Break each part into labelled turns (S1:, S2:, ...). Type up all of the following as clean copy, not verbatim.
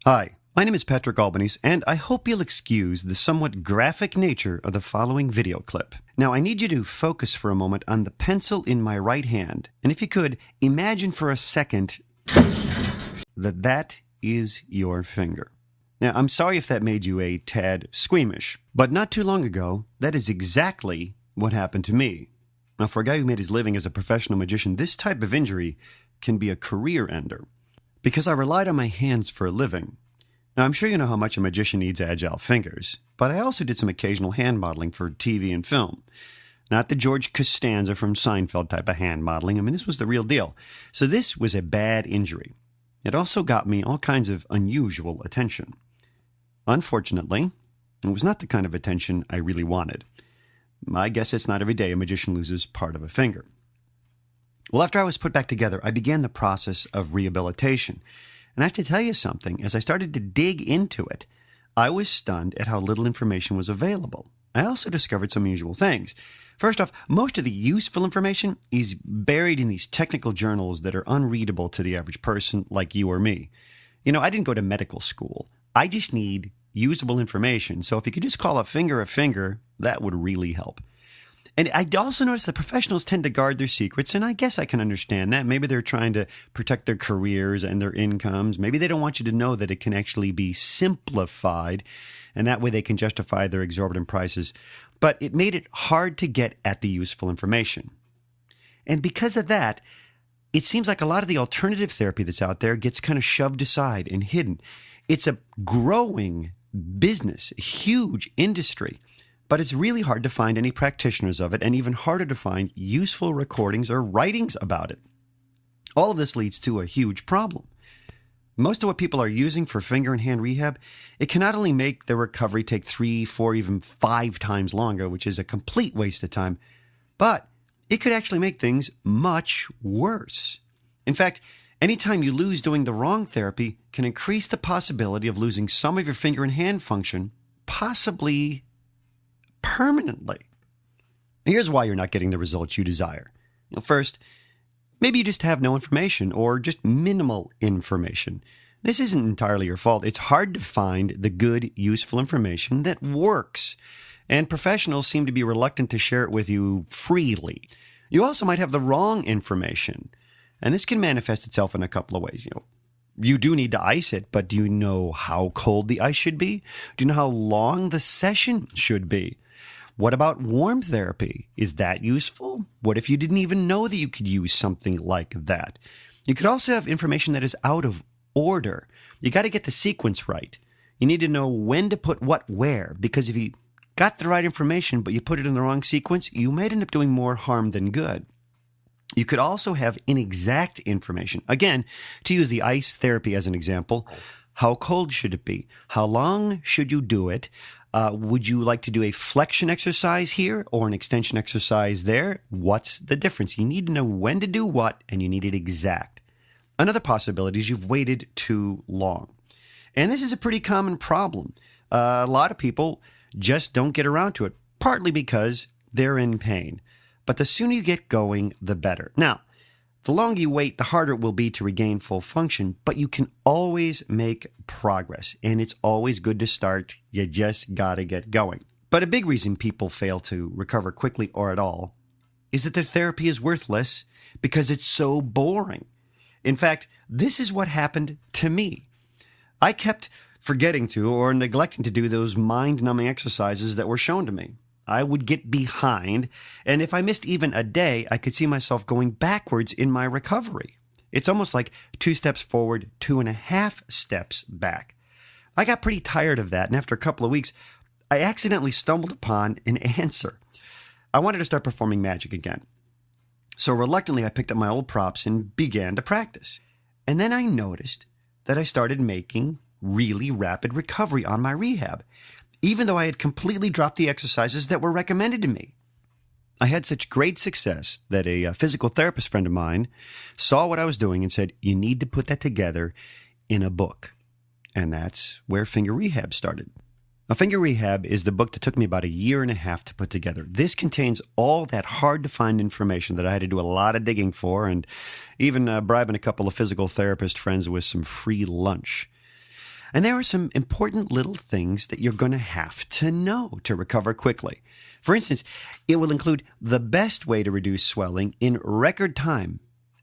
S1: Hi, my name is Patrick Albanese, and I hope you'll excuse the somewhat graphic nature of the following video clip. Now, I need you to focus for a moment on the pencil in my right hand, and if you could, imagine for a second that that is your finger. Now, I'm sorry if that made you a tad squeamish, but not too long ago, that is exactly what happened to me. Now, for a guy who made his living as a professional magician, this type of injury can be a career ender. Because I relied on my hands for a living. Now, I'm sure you know how much a magician needs agile fingers, but I also did some occasional hand modeling for TV and film. Not the George Costanza from Seinfeld type of hand modeling. I mean, this was the real deal. So this was a bad injury. It also got me all kinds of unusual attention. Unfortunately, it was not the kind of attention I really wanted. I guess it's not every day a magician loses part of a finger. Well, after I was put back together, I began the process of rehabilitation. And I have to tell you something, as I started to dig into it, I was stunned at how little information was available. I also discovered some unusual things. First off, most of the useful information is buried in these technical journals that are unreadable to the average person like you or me. You know, I didn't go to medical school. I just need usable information. So if you could just call a finger, that would really help. And I also noticed that professionals tend to guard their secrets, and I guess I can understand that. Maybe they're trying to protect their careers and their incomes. Maybe they don't want you to know that it can actually be simplified, and that way they can justify their exorbitant prices. But it made it hard to get at the useful information. And because of that, it seems like a lot of the alternative therapy that's out there gets kind of shoved aside and hidden. It's a growing business, a huge industry. But it's really hard to find any practitioners of it, and even harder to find useful recordings or writings about it. All of this leads to a huge problem. Most of what people are using for finger and hand rehab, it can not only make their recovery take 3, 4, even 5 times longer, which is a complete waste of time, but it could actually make things much worse. In fact, anytime you lose doing the wrong therapy can increase the possibility of losing some of your finger and hand function, possibly permanently. Here's why you're not getting the results you desire. First, maybe you just have no information or just minimal information. This isn't entirely your fault. It's hard to find the good, useful information that works, and professionals seem to be reluctant to share it with you freely. You also might have the wrong information, and this can manifest itself in a couple of ways. You do need to ice it, but do you know how cold the ice should be? Do you know how long the session should be? What about warm therapy? Is that useful? What if you didn't even know that you could use something like that? You could also have information that is out of order. You got to get the sequence right. You need to know when to put what where, because if you got the right information but you put it in the wrong sequence, you might end up doing more harm than good. You could also have inexact information. Again, to use the ice therapy as an example, how cold should it be? How long should you do it? Would you like to do a flexion exercise here or an extension exercise there? What's the difference? You need to know when to do what, and you need it exact. Another possibility is you've waited too long. And this is a pretty common problem. A lot of people just don't get around to it, partly because they're in pain. But the sooner you get going, the better. Now, the longer you wait, the harder it will be to regain full function, but you can always make progress, and it's always good to start. You just gotta get going. But a big reason people fail to recover quickly or at all is that their therapy is worthless because it's so boring. In fact, this is what happened to me. I kept forgetting to or neglecting to do those mind-numbing exercises that were shown to me. I would get behind, and if I missed even a day, I could see myself going backwards in my recovery. It's almost like 2 steps forward, 2.5 steps back. I got pretty tired of that, and after a couple of weeks, I accidentally stumbled upon an answer. I wanted to start performing magic again. So reluctantly, I picked up my old props and began to practice. And then I noticed that I started making really rapid recovery on my rehab, even though I had completely dropped the exercises that were recommended to me. I had such great success that a physical therapist friend of mine saw what I was doing and said, you need to put that together in a book. And that's where Finger Rehab started. Now, Finger Rehab is the book that took me about 1.5 years to put together. This contains all that hard-to-find information that I had to do a lot of digging for, and even bribing a couple of physical therapist friends with some free lunch. And there are some important little things that you're going to have to know to recover quickly. For instance, it will include the best way to reduce swelling in record time.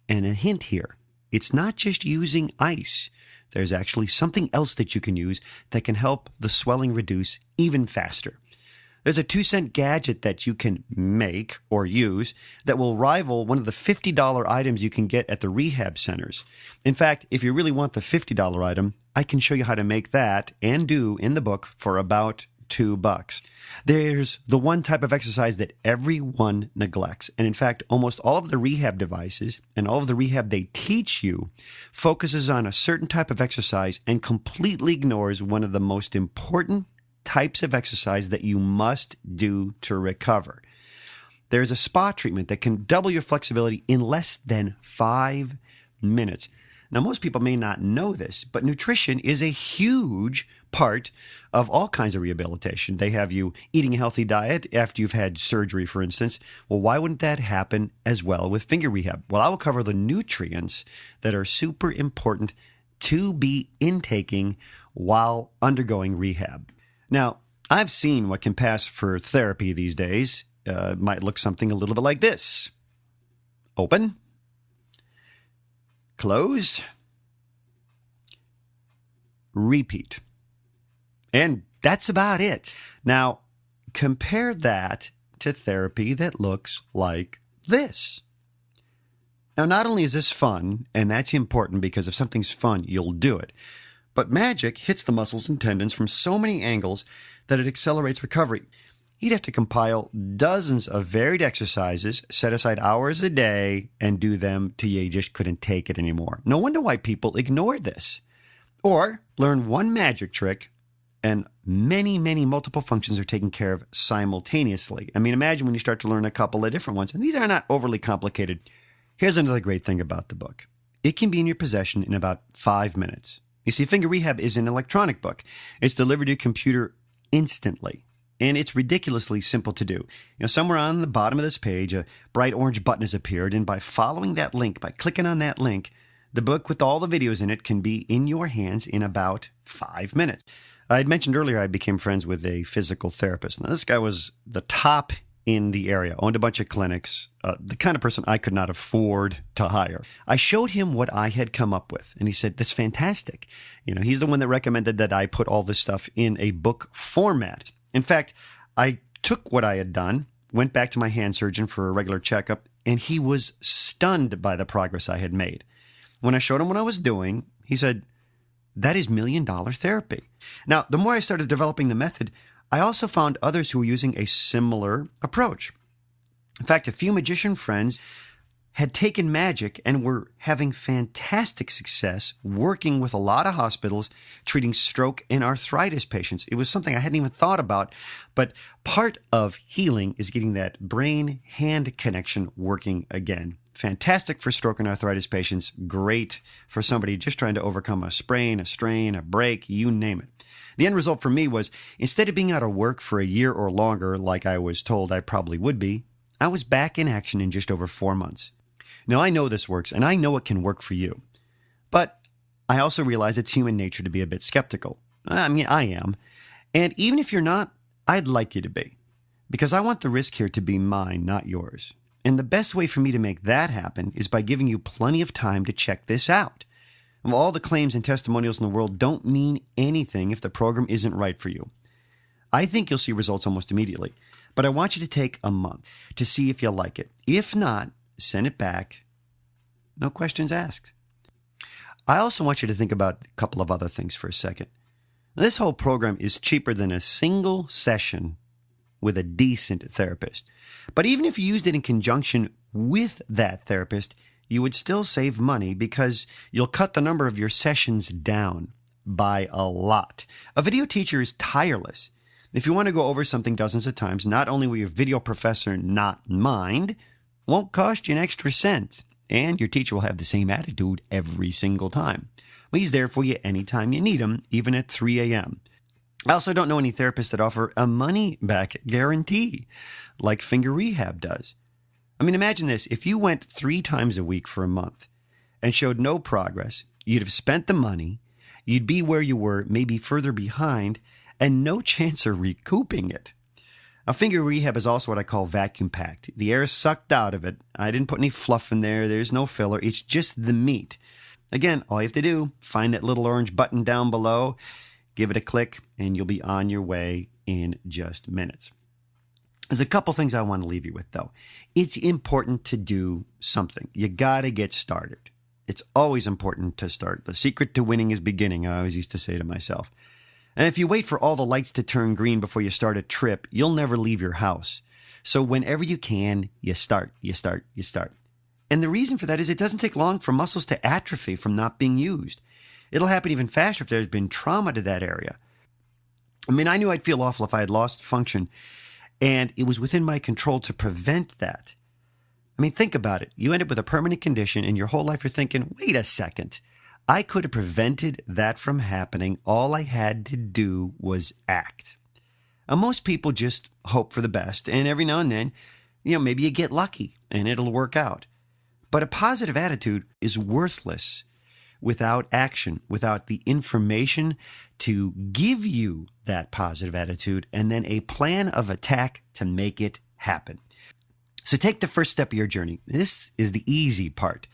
S1: And a hint here, it's not just using ice. There's actually something else that you can use that can help the swelling reduce even faster. There's a 2-cent gadget that you can make or use that will rival one of the $50 items you can get at the rehab centers. In fact, if you really want the $50 item, I can show you how to make that and do in the book for about $2. There's the one type of exercise that everyone neglects. And in fact, almost all of the rehab devices and all of the rehab they teach you focuses on a certain type of exercise and completely ignores one of the most important types of exercise that you must do to recover. There's a spa treatment that can double your flexibility in less than 5 minutes. Now, most people may not know this, but nutrition is a huge part of all kinds of rehabilitation. They have you eating a healthy diet after you've had surgery, for instance. Well, why wouldn't that happen as well with finger rehab? Well, I will cover the nutrients that are super important to be intaking while undergoing rehab. Now, I've seen what can pass for therapy these days. It might look something a little bit like this. Open. Close. Repeat. And that's about it. Now, compare that to therapy that looks like this. Now, not only is this fun, and that's important because if something's fun, you'll do it, but magic hits the muscles and tendons from so many angles that it accelerates recovery. You'd have to compile dozens of varied exercises, set aside hours a day, and do them till you just couldn't take it anymore. No wonder why people ignore this. Or learn one magic trick, and many multiple functions are taken care of simultaneously. I mean, imagine when you start to learn a couple of different ones, and these are not overly complicated. Here's another great thing about the book. It can be in your possession in about 5 minutes. You see, Finger Rehab is an electronic book. It's delivered to your computer instantly, and it's ridiculously simple to do. You know, somewhere on the bottom of this page, a bright orange button has appeared, and by following that link, by clicking on that link, the book with all the videos in it can be in your hands in about 5 minutes. I had mentioned earlier I became friends with a physical therapist. Now, this guy was the top in the area, owned a bunch of clinics, the kind of person I could not afford to hire. I showed him what I had come up with, and he said, "That's fantastic." You know, he's the one that recommended that I put all this stuff in a book format. In fact, I took what I had done, went back to my hand surgeon for a regular checkup, and he was stunned by the progress I had made. When I showed him what I was doing, he said, "That is $1 million therapy." Now, the more I started developing the method, I also found others who were using a similar approach. In fact, a few magician friends had taken magic and were having fantastic success working with a lot of hospitals treating stroke and arthritis patients. It was something I hadn't even thought about, but part of healing is getting that brain-hand connection working again. Fantastic for stroke and arthritis patients, great for somebody just trying to overcome a sprain, a strain, a break, you name it. The end result for me was, instead of being out of work for a year or longer, like I was told I probably would be, I was back in action in just over 4 months. Now, I know this works, and I know it can work for you. But I also realize it's human nature to be a bit skeptical. I mean, I am. And even if you're not, I'd like you to be. Because I want the risk here to be mine, not yours. And the best way for me to make that happen is by giving you plenty of time to check this out. All the claims and testimonials in the world don't mean anything if the program isn't right for you. I think you'll see results almost immediately, but I want you to take a month to see if you'll like it. If not, send it back. No questions asked. I also want you to think about a couple of other things for a second. This whole program is cheaper than a single session with a decent therapist. But even if you used it in conjunction with that therapist, you would still save money because you'll cut the number of your sessions down by a lot. A video teacher is tireless. If you want to go over something dozens of times, not only will your video professor not mind, won't cost you an extra cent, and your teacher will have the same attitude every single time. He's there for you anytime you need him, even at 3 a.m. I also don't know any therapists that offer a money-back guarantee like Finger Rehab does. I mean, imagine this. If you went 3 times a week for a month and showed no progress, you'd have spent the money, you'd be where you were, maybe further behind, and no chance of recouping it. A finger rehab is also what I call vacuum packed. The air is sucked out of it. I didn't put any fluff in there. There's no filler. It's just the meat. Again, all you have to do, find that little orange button down below, give it a click, and you'll be on your way in just minutes. There's a couple things I want to leave you with, though. It's important to do something. You got to get started. It's always important to start. The secret to winning is beginning, I always used to say to myself. And if you wait for all the lights to turn green before you start a trip, you'll never leave your house. So whenever you can, you start. And the reason for that is it doesn't take long for muscles to atrophy from not being used. It'll happen even faster if there's been trauma to that area. I mean, I knew I'd feel awful if I had lost function, and it was within my control to prevent that. I mean, think about it. You end up with a permanent condition, and your whole life you're thinking, wait a second. I could have prevented that from happening. All I had to do was act. Most people just hope for the best, and every now and then, maybe you get lucky, and it'll work out. But a positive attitude is worthless without action, without the information to give you that positive attitude, and then a plan of attack to make it happen. So take the first step of your journey. This is the easy part.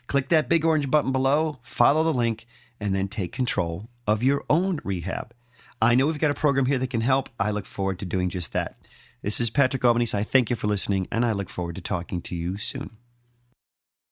S1: Click that big orange button below, follow the link, and then take control of your own rehab. I know we've got a program here that can help. I look forward to doing just that. This is Patrick Albanese. I thank you for listening, and I look forward to talking to you soon.